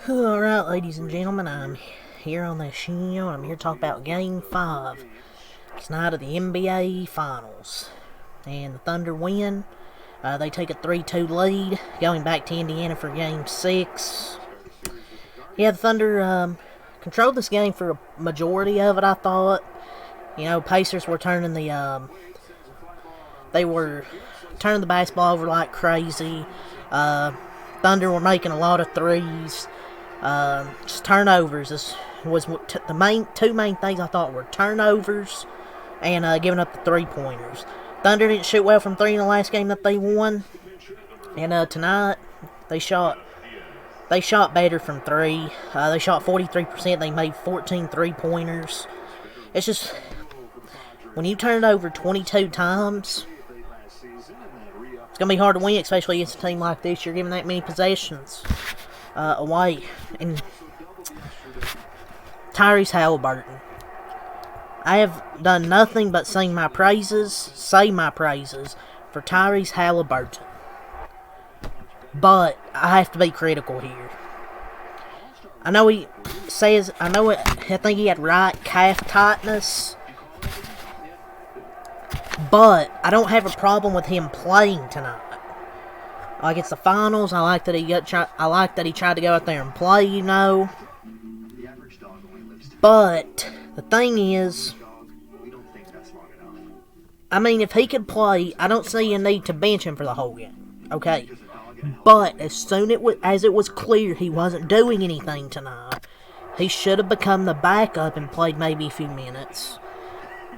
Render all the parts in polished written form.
Alright, ladies and gentlemen, I'm here on this show, and I'm here to talk about Game 5. It's night of the NBA Finals. And the Thunder win. They take a 3-2 lead, going back to Indiana for Game 6. Yeah, the Thunder controlled this game for a majority of it, I thought. You know, Pacers were turning the basketball over like crazy. Thunder were making a lot of threes. Just turnovers was the two main things I thought were turnovers and giving up the 3-pointers. Thunder didn't shoot well from 3 in the last game that they won, and tonight they shot better from 3. They shot 43%. They made 14 3-pointers. It's just when you turn it over 22 times, it's gonna be hard to win, especially against a team like this. You're giving that many possessions away. And Tyrese Haliburton, I have done nothing but say my praises for Tyrese Haliburton. But I have to be critical here. I think he had right calf tightness. But I don't have a problem with him playing tonight. Like, it's the finals. I like that he tried to go out there and play, you know. But the thing is, I mean, if he could play, I don't see a need to bench him for the whole game. Okay. But as soon as it was clear he wasn't doing anything tonight, he should have become the backup and played maybe a few minutes.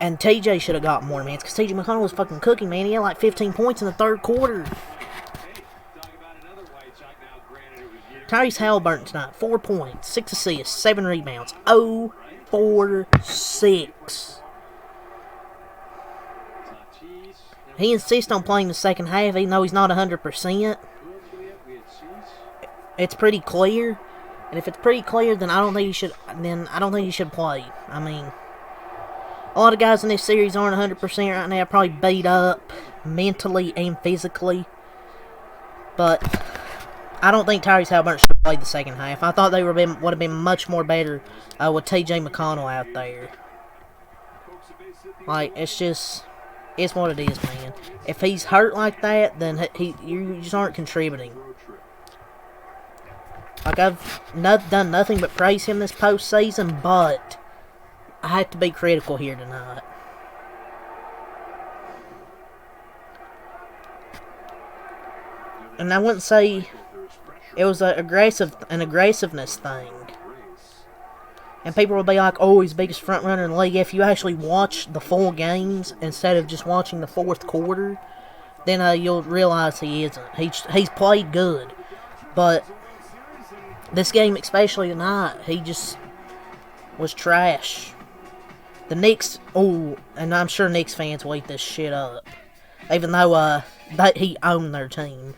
And TJ should have got more minutes, because TJ McConnell was fucking cooking, man. He had like 15 points in the third quarter. Tyrese Haliburton tonight, 4 points, 6 assists, 7 rebounds, 0-4-6. He insists on playing the second half, even though he's not 100%. It's pretty clear, and if it's pretty clear, then I don't think he should play. I mean, a lot of guys in this series aren't 100% right now, probably beat up mentally and physically. But I don't think Tyrese Haliburton should have played the second half. I thought they would have been much more better with TJ McConnell out there. Like, it's what it is, man. If he's hurt like that, then you just aren't contributing. Like, I've done nothing but praise him this postseason, but I have to be critical here tonight. And I wouldn't say it was an aggressiveness thing. And people will be like, oh, he's the biggest front runner in the league. If you actually watch the full games instead of just watching the fourth quarter, then you'll realize he isn't. He's played good. But this game, especially tonight, he just was trash. The Knicks, and I'm sure Knicks fans will eat this shit up. Even though he owned their team.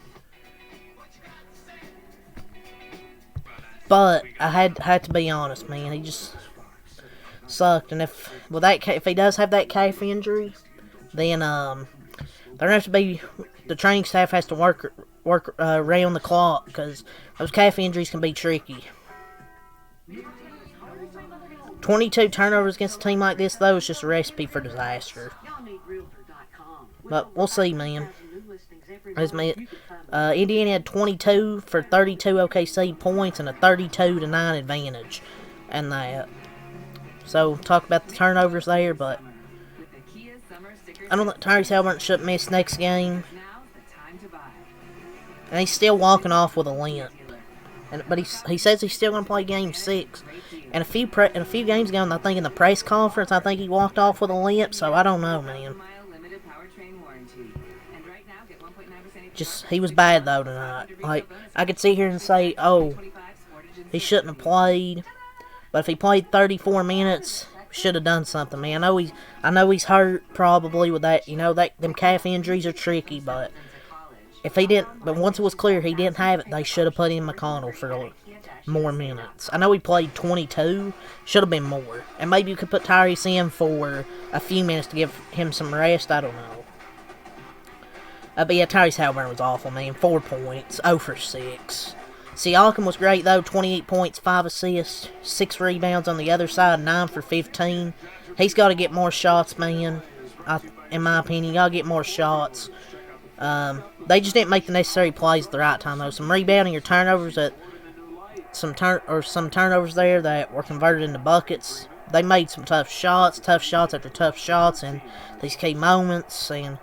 But I had to be honest, man. He just sucked. And if he does have that calf injury, then there has to be, the training staff has to work around the clock, because those calf injuries can be tricky. 22 turnovers against a team like this, though, is just a recipe for disaster. But we'll see, man. Indiana had 22 for 32 OKC points and a 32-9 advantage. And that. So, talk about the turnovers there, but I don't think Tyrese Haliburton should miss next game. And he's still walking off with a limp. But he says he's still going to play Game 6. And a few games ago, I think in the press conference, I think he walked off with a limp. So I don't know, man. He was bad though tonight. Like, I could sit here and say, oh, he shouldn't have played. But if he played 34 minutes, should have done something, man. I know he's hurt probably with that. You know, them calf injuries are tricky, but but once it was clear he didn't have it, they should have put in McConnell for more minutes. I know he played 22, should have been more. And maybe you could put Tyrese in for a few minutes to give him some rest, I don't know. But yeah, Tyrese Haliburton was awful, man. 4 points, 0 for 6. Siakam was great, though. 28 points, 5 assists, 6 rebounds on the other side, 9 for 15. He's got to get more shots, man. In my opinion, got to get more shots. They just didn't make the necessary plays at the right time, though. Some rebounding or turnovers some turnovers there that were converted into buckets. They made some tough shots after tough shots in these key moments, and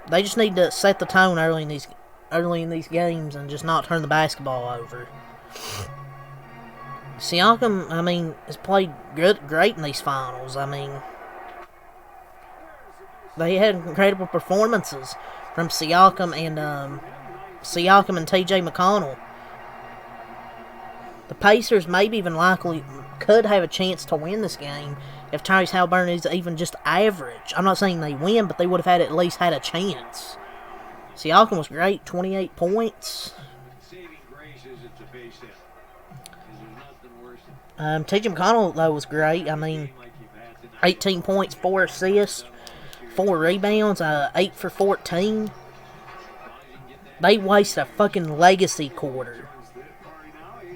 they just need to set the tone early in these games and just not turn the basketball over. Siakam, I mean, has played great in these finals. I mean, they had incredible performances from Siakam and T.J. McConnell. The Pacers maybe even likely could have a chance to win this game if Tyrese Haliburton is even just average. I'm not saying they win, but they would have at least had a chance. Siakam was great, 28 points. T.J. McConnell, though, was great. I mean, 18 points, 4 assists, 4 rebounds, 8 for 14. They wasted a fucking legacy quarter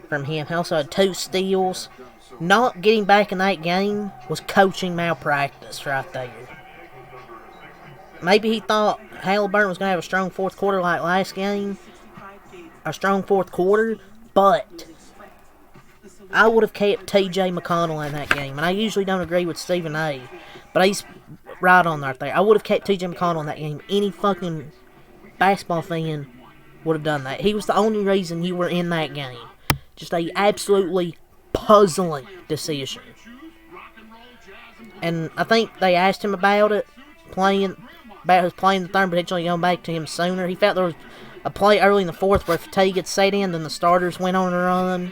from him. He also had 2 steals. Not getting back in that game was coaching malpractice right there. Maybe he thought Haliburton was going to have a strong fourth quarter like last game. A strong fourth quarter, but I would have kept T.J. McConnell in that game. And I usually don't agree with Stephen A., but he's right on right there. I would have kept T.J. McConnell in that game. Any fucking basketball fan would have done that. He was the only reason you were in that game. Just a absolutely puzzling decision. And I think they asked him about it, about his playing the third, potentially going back to him sooner. He felt there was a play early in the fourth where fatigue had set in, then the starters went on a run.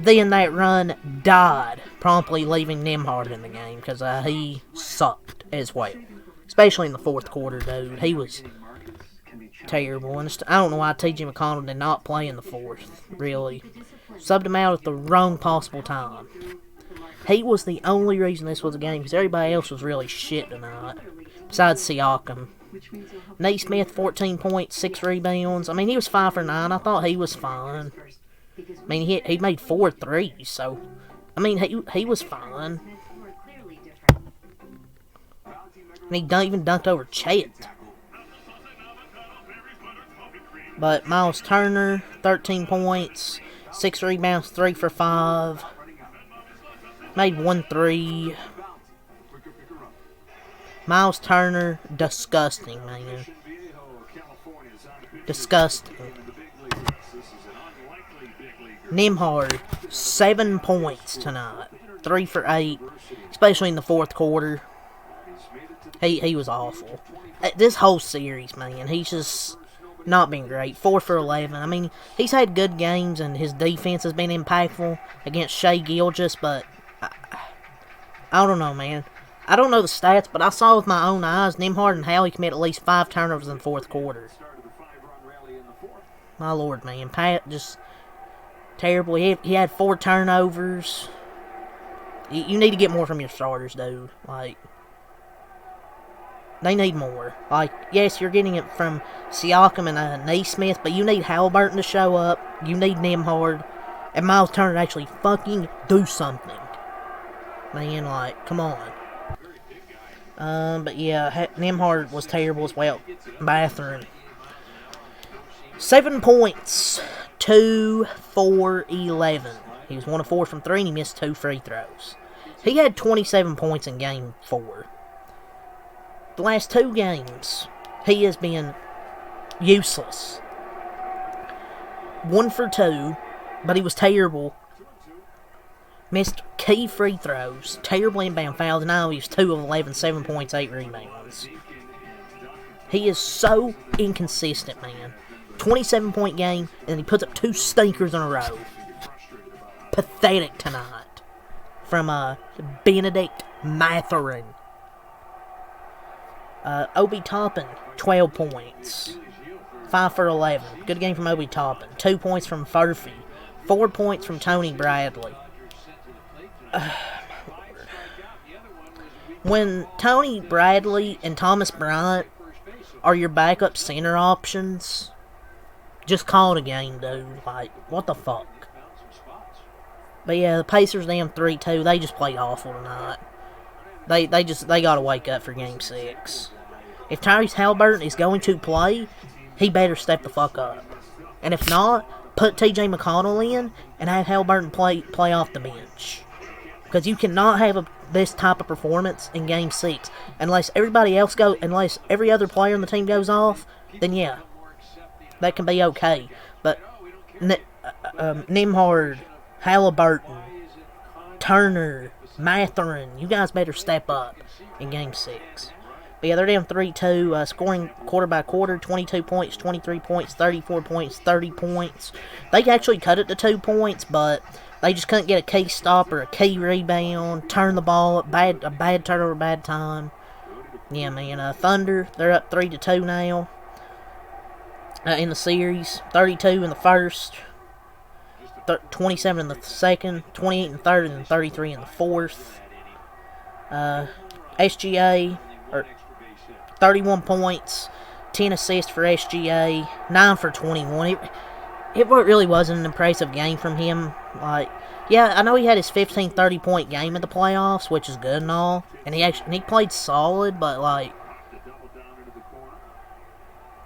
Then that run died, promptly leaving Nembhard in the game, because he sucked as well. Especially in the fourth quarter, dude. He was terrible. And I don't know why T.J. McConnell did not play in the fourth, really. Subbed him out at the wrong possible time. He was the only reason this was a game, because everybody else was really shit tonight, besides Siakam. Naismith, 14 points, 6 rebounds. I mean, he was 5 for 9. I thought he was fine. I mean, he made 4 threes, so, I mean, he was fine. And he even dunked over Chet. But Miles Turner, 13 points, 6 rebounds, 3 for 5. Made 1 3. Miles Turner, disgusting, man. Disgusting. Nembhard, 7 points tonight. 3 for 8, especially in the fourth quarter. He was awful. This whole series, man, he's just not been great. 4 for 11. I mean, he's had good games, and his defense has been impactful against Shai Gilgeous, but I don't know, man. I don't know the stats, but I saw with my own eyes Nembhard and Howey commit at least 5 turnovers in the fourth quarter. My lord, man. Pat just terrible. He had 4 turnovers. You need to get more from your starters, dude. Like, they need more. Like, yes, you're getting it from Siakam and Naismith, but you need Haliburton to show up. You need Nembhard. And Miles Turner to actually fucking do something. Man, like, come on. But yeah, Nembhard was terrible as well. Bathroom. 7 points. 2 for 11. He was 1 of 4 from 3, and he missed 2 free throws. He had 27 points in Game 4. The last 2 games, he has been useless. 1 for 2, but he was terrible. Missed key free throws, terrible inbound fouls, and now he's 2 of 11, 7 points, 8 rebounds. He is so inconsistent, man. 27-point game, and he puts up 2 stinkers in a row. Pathetic tonight. From Benedict Mathurin. Obi Toppin, 12 points. 5 for 11. Good game from Obi Toppin. 2 points from Furphy. 4 points from Tony Bradley. When Tony Bradley and Thomas Bryant are your backup center options, Just call it a game, dude. Like, what the fuck? But yeah, the Pacers, them 3-2, they just played awful tonight. They gotta wake up for Game 6. If Tyrese Halliburton is going to play, he better step the fuck up. And if not, put TJ McConnell in and have Halliburton play off the bench. Because you cannot have this type of performance in Game 6 unless unless every other player on the team goes off. Then yeah, that can be okay. But Nembhard, Halliburton, Turner, Mathurin, you guys better step up in Game 6. But yeah, they're down 3-2, scoring quarter by quarter, 22 points, 23 points, 34 points, 30 points. They actually cut it to 2 points, but they just couldn't get a key stop or a key rebound, turn the ball up, a bad turnover, bad time. Yeah, man, Thunder, they're up 3-2 now in the series, 32 in the first, 27 in the second, 28 in the third, and 33 in the fourth. SGA, 31 points, 10 assists for SGA, 9 for 21. It really wasn't an impressive game from him. Like, yeah, I know he had his 15, 30-point game in the playoffs, which is good and all, and he played solid, but like,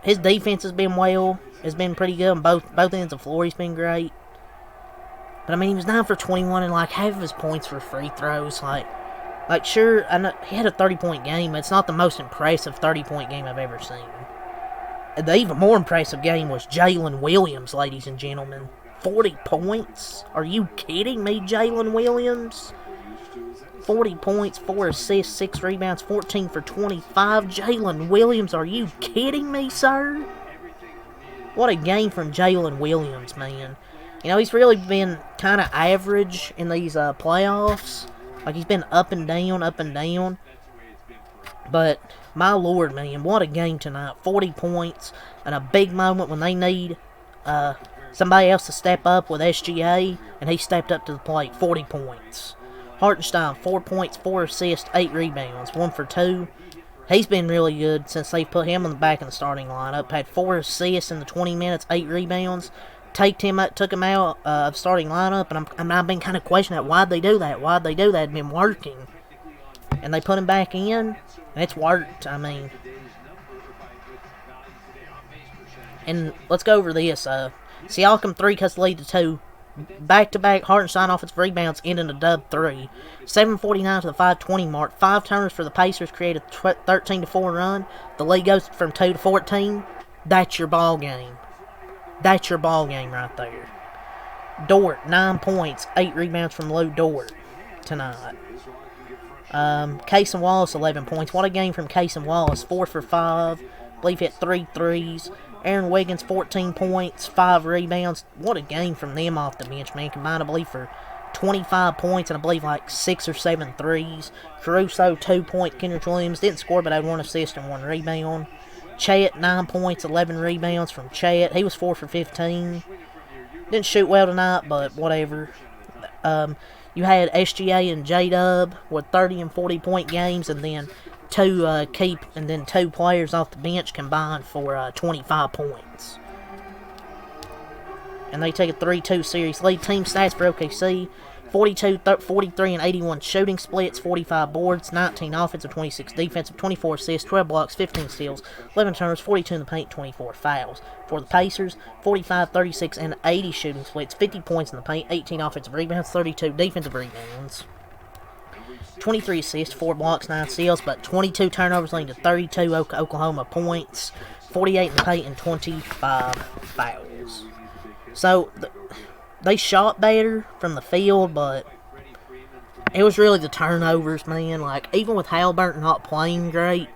his defense has been pretty good on both ends of the floor. He's been great. But I mean, he was 9 for 21, and like half of his points were free throws. Like, sure, I know he had a 30-point game, but it's not the most impressive 30-point game I've ever seen. The even more impressive game was Jalen Williams, ladies and gentlemen. 40 points? Are you kidding me, Jalen Williams? 40 points, 4 assists, 6 rebounds, 14 for 25. Jalen Williams, are you kidding me, sir? What a game from Jalen Williams, man. You know, he's really been kind of average in these playoffs. Like, he's been up and down, up and down. But, my lord, man, what a game tonight. 40 points, and a big moment when they need somebody else to step up with SGA, and he stepped up to the plate. 40 points. Hartenstein, 4 points, 4 assists, 8 rebounds, 1 for 2. He's been really good since they put him on the back in the starting lineup. Had 4 assists in the 20 minutes, 8 rebounds. Took him out of starting lineup, and I've been kind of questioning that. Why'd they do that? It'd been working. And they put him back in, and it's worked. I mean, and let's go over this. Siakam 3 cuts the lead to 2. Back-to-back Hartenstein offensive rebounds ending a dub 3. 7:49 to the 5:20 mark. 5 turnovers for the Pacers create a 13-4 run. The lead goes from 2 to 14. That's your ball game. That's your ball game right there. Dort, 9 points, 8 rebounds from Lou Dort tonight. Cason Wallace, 11 points. What a game from Cason Wallace. 4 for 5. I believe hit 3 threes. Aaron Wiggins, 14 points, 5 rebounds. What a game from them off the bench, man. Combined, I believe, for 25 points and I believe like 6 or 7 threes. Caruso, 2 points. Kendrick Williams didn't score, but had 1 assist and 1 rebound. Chet, 9 points, 11 rebounds from Chet. He was 4 for 15. Didn't shoot well tonight, but whatever. You had SGA and J-Dub with 30 and 40-point games, and then two players off the bench combined for 25 points. And they take a 3-2 series lead. Team stats for OKC: 42, 43, and 81 shooting splits, 45 boards, 19 offensive, 26 defensive, 24 assists, 12 blocks, 15 steals, 11 turnovers, 42 in the paint, 24 fouls. For the Pacers, 45, 36, and 80 shooting splits, 50 points in the paint, 18 offensive rebounds, 32 defensive rebounds, 23 assists, 4 blocks, 9 steals, but 22 turnovers leading to 32 Oklahoma points, 48 in the paint, and 25 fouls. So, they shot better from the field, but it was really the turnovers, man. Like, even with Halliburton not playing great,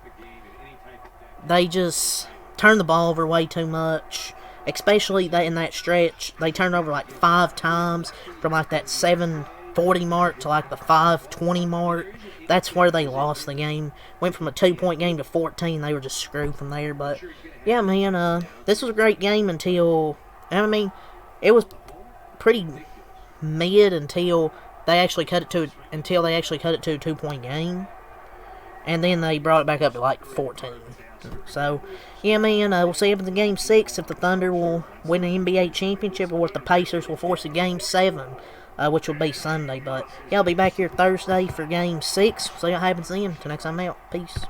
they just turned the ball over way too much. Especially in that stretch, they turned over like 5 times from like that 7:40 mark to like the 5:20 mark. That's where they lost the game. Went from a 2-point game to 14. They were just screwed from there. But yeah, man, this was a great game until, I mean, it was pretty mid until they actually cut it to a 2-point game, and then they brought it back up to like 14. So, yeah, man, we'll see after the Game 6 if the Thunder will win the NBA championship or if the Pacers will force a Game 7, which will be Sunday. But, yeah, I'll be back here Thursday for Game 6. See what happens then. Till next time out. Peace.